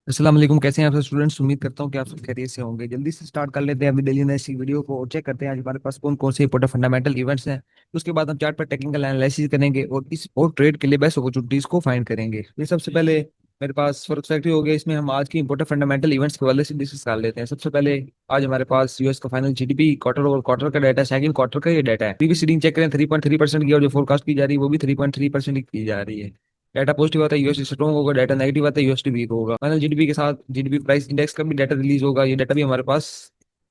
अस्सलाम वालेकुम। कैसे हैं आप सब स्टूडेंट्स? उम्मीद करता हूँ कि आप सब खैरियत से होंगे। जल्दी से स्टार्ट कर लेते हैं अपनी डेली एनालिसिस वीडियो को और चेक करते हैं आज हमारे पास कौन कौन से इंपॉर्टेंट फंडामेंटल इवेंट्स हैं। उसके बाद हम चार्ट पर टेक्निकल एनालिसिस करेंगे और इस और ट्रेड के लिए बेस्ट अपॉर्चुनिटीज को फाइंड करेंगे। ये सबसे पहले मेरे पास फॉरेक्स फैक्ट्री हो गया। इसमें हम आज की इंपॉर्टेंट फंडामेंटल इवेंट्स के हवाले से डिस्कस कर लेते हैं। सबसे पहले आज हमारे पास यूएस का फाइनल जीडीपी क्वार्टर और क्वार्टर का डाटा, सेकंड क्वार्टर का ये डाटा है। प्रीवियस रीडिंग चेक करें 3.3% की, और जो फोरकास्ट की जा रही है वो भी 3.3% की जा रही है। डाटा पॉजिटिव आता है यूएसडी स्ट्रॉन्ग होगा, डाटा नेगेटिव आता है यूएसडी वीक होगा। फाइनल जीडीपी के साथ जीडीपी प्राइस इंडेक्स का भी डाटा रिलीज होगा। ये डाटा भी हमारे पास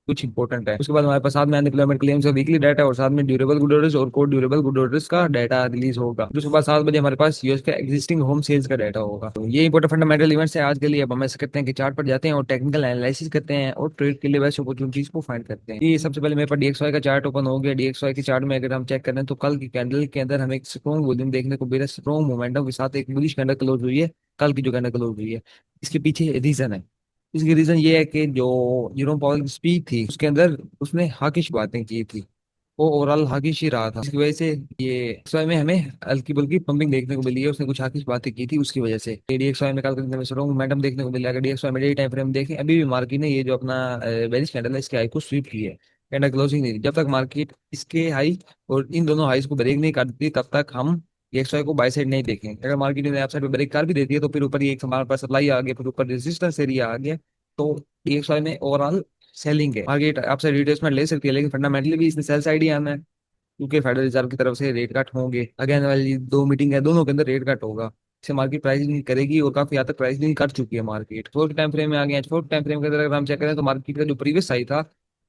कुछ इंपॉर्टेंट है। उसके बाद हमारे पास साथ में अनएम्प्लॉयमेंट क्लेम्स का वीकली डाटा और साथ में ड्यूरेबल गुड ऑर्डर्स और कोड ड्यूरेबल गुड ऑर्डर्स का डाटा रिलीज होगा। फिर उसके बाद 7 बजे हमारे पास यूएस का एक्जिस्टिंग होम सेल्स का डाटा होगा। तो ये इंपॉर्टेंट फंडामेंटल इवेंट्स है आज के लिए। अब हम ऐसा करते हैं कि चार्ट पर जाते हैं और टेक्निकल एनालिसिस करते हैं और ट्रेड के लिए बेस्ट अपॉर्चुनिटीज को फाइंड करते हैं। ये सबसे पहले मेरे पास डीएक्सवाई का चार्ट ओपन हो गया। डीएक्सवाई के चार्ट में अगर हम चेक करें तो कल की कैंडल के अंदर हमें एक स्ट्रॉन्ग वॉल्यूम देखने को मिला, स्ट्रॉन्ग मोमेंटम के साथ एक बुलिश कैंडल क्लोज हुई है। कल की जो कैंडल क्लोज हुई है, इसके पीछे रीजन है। इसकी रीजन ये है कि जो जेरोम पावल की स्पीच थी उसके अंदर उसने हाकिश बातें की थी। वो ओवरऑल हाकिश ही रहा था, इसकी वजह से ये XY में हमें हल्की बुल्की पंपिंग देखने को मिली है। उसने कुछ हाकिश बातें की थी, उसकी वजह से DXY में कल के दिन में स्ट्रॉन्ग मोमेंटम देखने को मिला। अगर DXY में डेली टाइम फ्रेम देखें, अभी भी मार्केट ने ये जो अपना बेरिश कैंडल है इसके हाई को स्वीप की है। कैंडल क्लोजिंग नहीं थी। जब तक मार्केट इसके हाई और इन दोनों हाईस को ब्रेक नहीं करती तब तक हम DXY को बाय साइड नहीं देखेंगे। अगर मार्केट ने अप साइड पे ब्रेक कर भी देती है तो फिर ऊपर ये एक हमारे पास सप्लाई आ गया, फिर ऊपर रेजिस्टेंस एरिया आ गया। तो DXY में ओवरऑल सेलिंग है। मार्केट आपसे रिट्रेसमेंट ले सकती है, लेकिन फंडामेंटली भी इसने सेल साइड ही आना है, क्योंकि फेडरल रिजर्व की तरफ से रेट कट होंगे। आगे आने वाली 2 मीटिंग है, दोनों के अंदर रेट कट होगा। इससे मार्केट प्राइसिंग करेगी और काफी हद तक प्राइसिंग कर चुकी है मार्केट। फोर्थ टाइम फ्रेम में आ गए हैं। फोर्थ टाइम फ्रेम के अंदर अगर हम चेक करें तो मार्केट का जो प्रीवियस हाई था,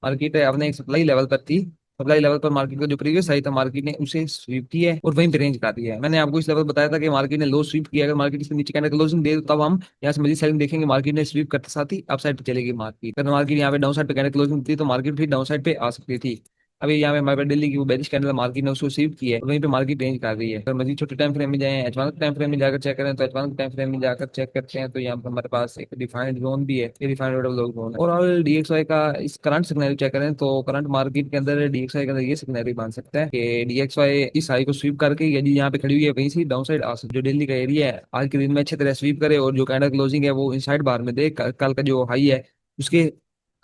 मार्केट अपने एक सप्लाई लेवल पर थी। सप्लाई लेवल पर मार्केट का जो प्रीवियस हाई था, मार्केट ने उसे स्वीप किया है और वहीं पे रेंज कर दिया है। मैंने आपको इस लेवल बताया था कि मार्केट ने लो स्वीप किया। अगर मार्केट इसके नीचे कैंडल क्लोजिंग दे तो तब हम यहाँ से मजीद सेलिंग देखेंगे। मार्केट ने स्वीप करते साथ ही अप साइड पे चलेगी मार्केट। अगर मार्केट यहाँ पे डाउन साइड पे कैंडल क्लोजिंग दी तो मार्केट भी डाउन साइड पे आ सकती थी। अभी यहाँ पे हमारे पास दिल्ली की वो बेरिश कैंडल मार्केट ने उसको रिसीव की है, वहीं पे मार्केट रेंज कर रही है। अगर मजीद छोटे टाइम फ्रेम में जाए, एच1 टाइम फ्रेम में जाकर चेक करें तो एच1 टाइम फ्रेम में जाकर चेक करते हैं तो यहाँ पर हमारे पास एक डिफाइंड जोन भी है। ये डिफाइंड ऑर्डर ब्लॉक जोन है। ओवरऑल DXY का इस करंट सिग्नल चेक करें तो करंट मार्केट के अंदर DXY के अंदर ये सिग्नल बन सकता है कि DXY इस हाई को स्वीप करके यदि यहाँ पे खड़ी हुई है वहीं से डाउन साइड आ सकती है। जो दिल्ली का एरिया है आज के दिन में अच्छी तरह स्वीप करे और जो कैंडल क्लोजिंग है वो इनसाइड बार में दे। कल का जो हाई है उसके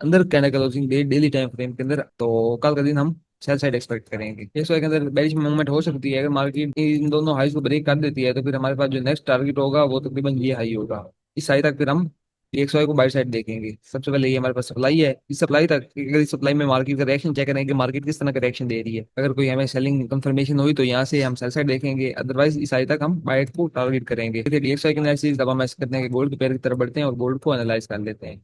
अंदर candle closing day daily time frame के अंदर, तो कल का दिन हम सेल साइड एक्सपेक्ट करेंगे। इस के अंदर बेरिश मूवमेंट हो सकती है। अगर मार्केट इन दोनों हाईस को ब्रेक कर देती है तो फिर हमारे पास जो नेक्स्ट टारगेट होगा वो तकरीबन ये हाई होगा। इस हाई तक फिर हम DXY को बाई साइड देखेंगे। सबसे पहले ये हमारे पास सप्लाई है। इस सप्लाई तक, अगर इस सप्लाई में मार्केट का रिएक्शन चेक करेंगे, मार्केट किस तरह का रिएक्शन दे रही है। अगर कोई हमें सेलिंग कंफर्मेशन हुई तो यहाँ से हम सेल साइड देखेंगे, अदरवाइज इस हाई तक हम बाई को टारगेट करेंगे। फिर DXY के एनालिसिस अब हम ऐसे करते हैं कि गोल्ड के पेयर की तरफ बढ़ते हैं और गोल्ड को एनालाइज कर लेते हैं।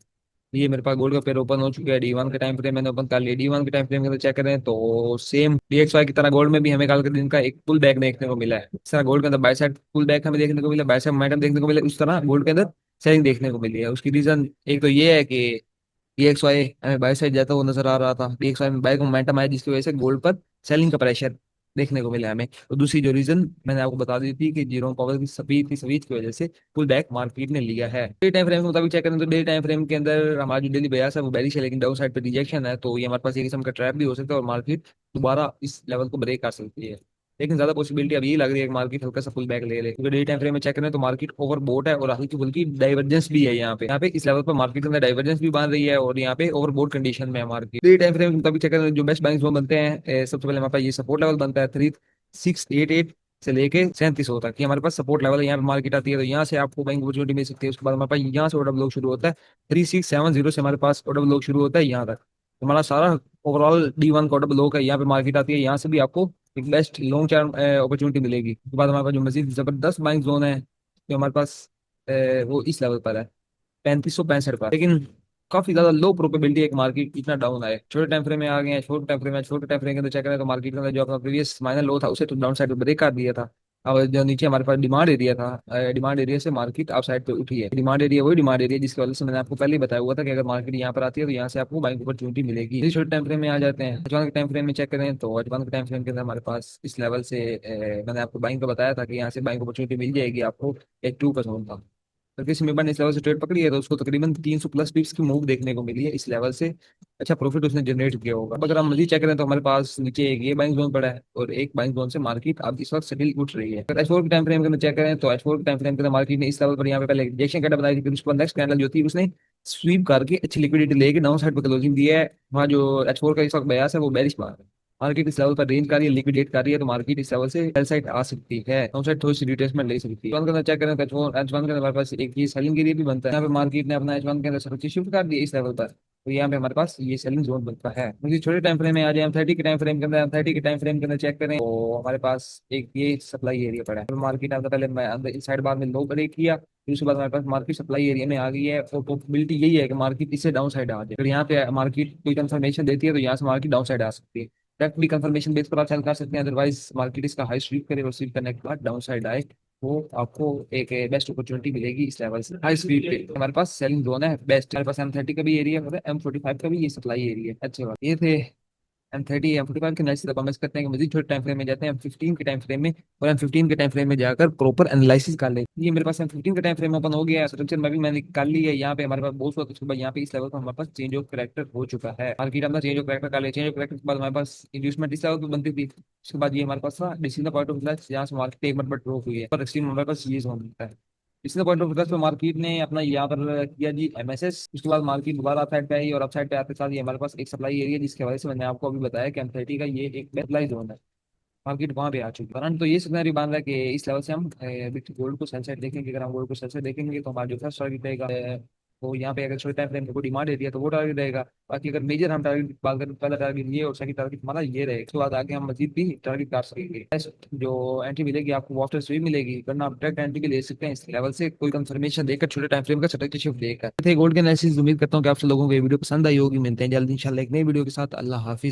ये मेरे पास गोल्ड का पेयर ओपन हो चुका है। D1 के टाइम फ्रेम मैंने ओपन कर लिया। D1 के टाइम फ्रेम के अंदर चेक करें तो सेम DXY की तरह गोल्ड में भी हमें कल के दिन का एक पुल बैक देखने को मिला है। इस तरह गोल्ड के अंदर बाय साइड पुल बैक हमें देखने को मिला, बाय साइड मोमेंटम देखने को मिला। उस तरह गोल्ड के अंदर सेलिंग देखने को मिली है। उसकी रीजन एक तो ये है कि DXY हमें बाय साइड जाता हुआ नजर आ रहा था। DXY में बाय का मोमेंटम आया जिसकी वजह से गोल्ड पर सेलिंग का प्रेशर देखने को मिला हमें। और दूसरी जो रीजन मैंने आपको बता दी थी कि जीरो पावर की स्पीड की वजह से पुल बैक मार्केट ने लिया है। डे टाइम फ्रेम के मुताबिक चेक करें तो डे टाइम फ्रेम के अंदर हमारा जो डेली बयास है वो बेरिश है, लेकिन डाउन साइड पे रिजेक्शन है। तो ये हमारे पास एक किस्म का ट्रैप भी हो सकता है और मार्केट दोबारा इस लेवल को ब्रेक कर सकती है। लेकिन ज्यादा पॉसिबिलिटी अब यही लग रही है कि मार्केट हल्का सा पुल बैक ले ले, क्योंकि डे टाइम फ्रेम में चेक करें तो मार्केट ओवर बोट है और हल्की फुल्की डाइवर्जेंस भी है। यहाँ पे इस लेवल पर मार्केट के अंदर डाइवर्जेंस भी बन रही है और यहाँ पे ओवर बोट कंडीशन में है मार्केट। डे टाइम फ्रेम के मुताबिक चेक करें जो बेस्ट बैंक जोन बनते हैं, सबसे पहले हमारे पास ये सपोर्ट लेवल बनता है 3688 से लेके 3700 तक। ये हमारे पास सपोर्ट लेवल है। यहाँ पे मार्केट आती है तो यहाँ से आपको बाइंग अपॉर्चुनिटी मिल सकती है। उसके बाद हमारे पास यहाँ से ऑर्डर ब्लॉक शुरू होता है 3670 से हमारे पास ऑर्डर ब्लॉक शुरू होता है यहाँ तक। हमारा सारा ओवरऑल D1 का ऑर्डर ब्लॉक है। यहाँ पे मार्केट आती है, यहाँ से भी आपको एक बेस्ट लॉन्ग टर्म अपॉर्चुनिटी मिलेगी। उसके बाद हमारे पास जो मजीद जबरदस्त बाइंग जोन है जो हमारे पास वो इस लेवल पर है 3565 पर। लेकिन काफी ज्यादा लो प्रोबेबिलिटी है कि मार्केट इतना डाउन आए। छोटे टाइम फ्रेम में आ गए हैं। छोटे टाइम फ्रेम के अंदर चेक करें तो मार्केट के अंदर जो अपना प्रीवियस माइनर लो था उसे तो डाउन साइड पे ब्रेक कर दिया था। अब जो नीचे हमारे पास डिमांड एरिया था, डिमांड एरिया से मार्केट अप साइड पे उठी है। डिमांड एरिया वही डिमांड एरिया जिसकी वजह से मैंने आपको पहले ही बताया हुआ था कि अगर मार्केट यहाँ पर आती है तो यहाँ से आपको बाइंग अपॉर्चुनिटी मिलेगी। इसी छोटे टाइम फ्रेम में आ जाते हैं। अजवान के टाइम फ्रेम में चेक करें तो अजवान के टाइम फ्रेम के अंदर हमारे पास इस लेवल से मैंने आपको बाइंग का बताया था कि यहाँ से बाइंग अपॉर्चुनिटी मिल जाएगी आपको। एक 2 का जोन था। अगर किसी मेंबर ने इस लेवल से ट्रेड पकड़ी है तो उसको तकरीबन 300 प्लस पिप्स की मूव देखने को मिली है इस लेवल से। अच्छा प्रॉफिट उसने जनरेट किया होगा। अब अगर हम मजीद चेक करें तो हमारे पास नीचे एक ये बाइंग जोन पड़ा है और एक बाइंग जोन से मार्केट अब इस वक्त सेटल उठ रही है। अगर H4 के टाइम फ्रेम के अंदर चेक करें तो H4 के टाइम फ्रेम के अंदर मार्केट ने इस लेवल पर यहाँ पे पहले रिजेक्शन कैंडल बनाई थी, फिर उसके बाद नेक्स्ट कैंडल जो थी उसने स्वीप करके अच्छी लिक्विडिटी लेके डाउन साइड पर क्लोजिंग दी है। वहाँ जो H4 का इस वक्त बयास है वो बेरिश मार है। मार्केट इस लेवल पर रेंज कर रही है, लिक्विडेट कर रही है, तो मार्केट इस लेवल से सेल साइड आ सकती है, डाउन साइड थोड़ी सी रिट्रेसमेंट ले सकती है। H1 के अंदर चेक करें तो H1 के अंदर हमारे पास एक ये सेलिंग एरिया भी बनता है। यहाँ पे मार्केट ने अपना H1 के अंदर सर्विस शिफ्ट कर दिया इस लेवल पर, तो यहाँ पे हमारे पास ये सेलिंग जोन बनता है। मुझे छोटे टाइम फ्रेम में आ जाए, हम 30 के टाइम फ्रेम के अंदर, हम 30 के टाइम फ्रेम के अंदर चेक करें तो हमारे पास एक ये सप्लाई एरिया पड़ा है। तो मार्केट आपका पहले मैं अंदर इस साइड बार में लो ब्रेक किया, फिर उसके बाद हमारे पास मार्केट सप्लाई एरिया में आ गई है और पॉसिबिलिटी यही है कि मार्केट इससे डाउन साइड आ जाए। अगर यहाँ पे मार्केट कोई कंफर्मेशन देती है तो यहाँ से मार्केट डाउन साइड आ सकती है। डायरेक्ट भी कंफर्मेशन बेस पर आप सेल कर सकते हैं, अदरवाइज मार्केट इसका हाई स्वीप करे और स्वीप करने के बाद डाउन साइड आए तो आपको एक बेस्ट अपॉर्चुनिटी मिलेगी इस लेवल से हाई स्पीड पे। हमारे पास सेलिंग जोन है बेस्ट, हमारे पास M30 का भी एरिया है, M45 का भी ये सप्लाई एरिया है। अच्छे बात ये थे M30 M45 के नेक्स्ट हम करते हैं कि मजीद छोटे टाइम फ्रेम में जाते हैं M15 के टाइम फ्रेम में, और M15 के टाइम फ्रेम में जाकर प्रॉपर एनालिसिस कर ले। ये मेरे पास M15 का टाइम फ्रेम ओपन हो गया है, स्ट्रक्चर में भी मैंने कर ली है। यहाँ पे हमारे पास बहुत उसके बाद यहाँ पे इस लेवल पर हमारे पास चेंज ऑफ करेक्टर हो चुका है। मार्केट अपना चेंज ऑफ करेक्टर कर ले, चेंज ऑफ करेक्टर के बाद हमारे पास इंड्यूसमेंट इस लेवल पर बनती थी। उसके बाद ये हमारे पास था डिसीजन पॉइंट ऑफ व्यू यहाँ से मार्केट एक मिनट पर ड्रॉप हुई है और एक्सट्रीम हमारे पास ये जोन मिलता है। इसलिए पॉइंट ऑफ व्यू पे मार्केट ने अपना यहाँ पर किया जी MSS, उसके बाद मार्केट दोबारा अपसाइड पे आई और अपसाइड पे आते साथ ये हमारे पास एक सप्लाई एरिया जिसके वजह से मैंने आपको अभी बताया कि M30 का ये एक सप्लाई जोन है। मार्केट वहां पे आ चुकी है। करंट तो ये सिनेरियो बन रहा है कि इस लेवल से हम गोल्ड को सेल साइड देखेंगे। अगर हम गोल्ड को सेल साइड देखेंगे तो हमारा जो फर्स्ट टारगेट रहेगा वो यहाँ पे अगर छोटे टाइम फ्रेम को डिमांड एरिया तो वो टारगेट रहेगा। बाकी अगर मेजर हम टारगेट बात करें, पहला टारगेट ये और सेकंड टारगेट हमारा ये रहेगा। उसके बाद आगे हम मजीद भी टारगेट कर सकेंगे। जो एंट्री मिलेगी आपको वो आफ्टर स्विंग मिलेगी, वरना आप डायरेक्ट एंट्री भी ले सकते हैं इस लेवल से कोई कंफर्मेशन देकर छोटे टाइम फ्रेम का स्ट्रक्चर शिफ्ट देकर। थे गोल्ड के एनालिसिस। उम्मीद करता हूँ कि आप सब लोगों को ये वीडियो पसंद आई होगी। मिलते हैं जल्द इंशाल्लाह एक नई वीडियो के साथ। अल्लाह हाफिज।